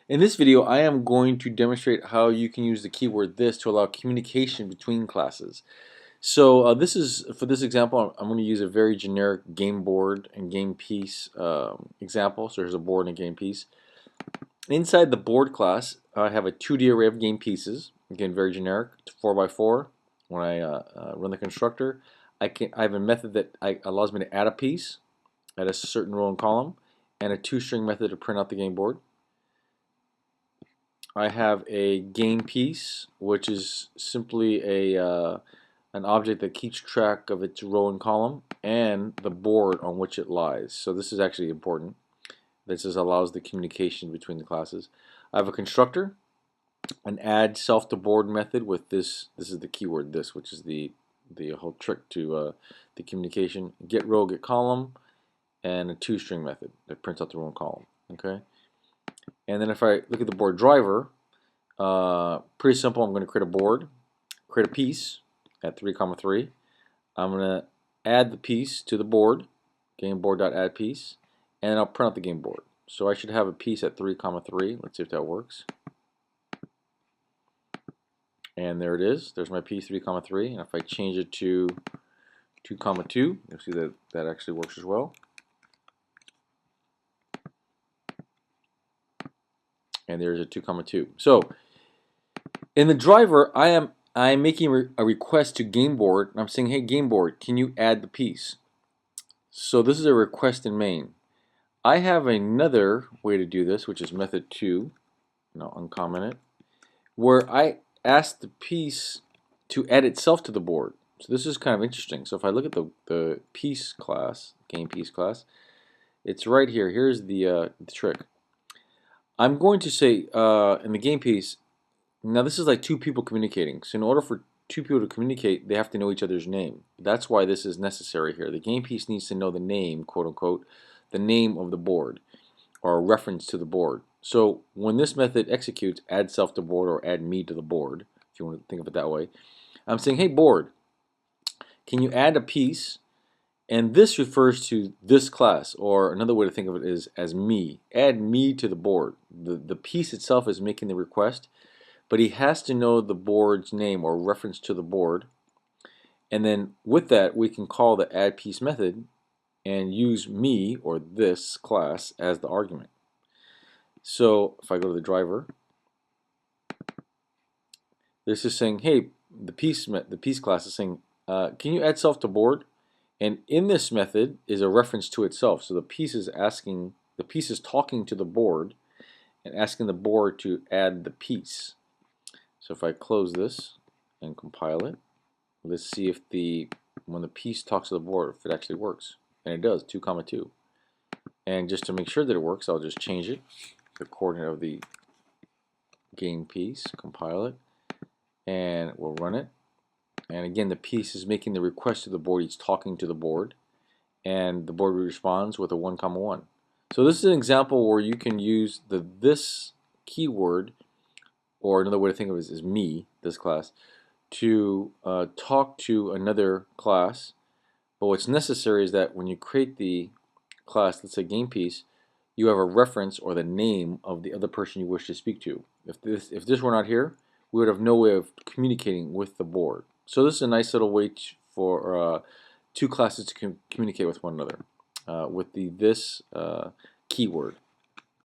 In this video, I am going to demonstrate how you can use the keyword this to allow communication between classes. So this is, for this example, I'm going to use a very generic game board and game piece example. So here's a board and a game piece. Inside the board class, I have a 2D array of game pieces. Again, very generic, 4x4. When I run the constructor, I have a method that allows me to add a piece at a certain row and column, and a toString method to print out the game board. I have a game piece, which is simply an object that keeps track of its row and column and the board on which it lies. So this is actually important. This allows the communication between the classes. I have a constructor, an add self to board method with this. This is the keyword this, which is the whole trick to the communication. Get row, get column, and a toString method that prints out the row and column. Okay. And then if I look at the board driver, pretty simple. I'm going to create a board, create a piece at 3, 3. I'm going to add the piece to the board, gameboard.add piece, and I'll print out the game board. So I should have a piece at 3, 3. Let's see if that works. And there it is. There's my piece 3, 3. And if I change it to 2, 2, you'll see that that actually works as well. And there's a 2, 2. So in the driver, I'm making a request to GameBoard, and I'm saying, hey GameBoard, can you add the piece? So this is a request in main. I have another way to do this, which is method 2, and I'll uncomment it, where I ask the piece to add itself to the board. So this is kind of interesting. So if I look at the piece class, game piece class, it's right here. Here's the trick. I'm going to say in the game piece, now this is like two people communicating. So in order for two people to communicate, they have to know each other's name. That's why this is necessary here. The game piece needs to know the name, quote unquote, the name of the board, or a reference to the board. So when this method executes, add self to board or add me to the board, if you want to think of it that way, I'm saying, hey board, can you add a piece? And this refers to this class, or another way to think of it is as me. Add me to the board. The piece itself is making the request, but he has to know the board's name or reference to the board. And then with that, we can call the add piece method and use me, or this class, as the argument. So if I go to the driver, this is saying, hey, the piece class is saying, can you add self to board? And in this method is a reference to itself. So the piece is talking to the board and asking the board to add the piece. So if I close this and compile it, let's see if when the piece talks to the board, if it actually works. And it does, 2, 2. And just to make sure that it works, I'll just change it, the coordinate of the game piece, compile it, and we'll run it. And again, the piece is making the request to the board. It's talking to the board, and the board responds with a 1, 1. So this is an example where you can use the this keyword, or another way to think of it is me, this class, to talk to another class. But what's necessary is that when you create the class, let's say game piece, you have a reference or the name of the other person you wish to speak to. If this were not here, we would have no way of communicating with the board. So this is a nice little way for two classes to communicate with one another with the this keyword.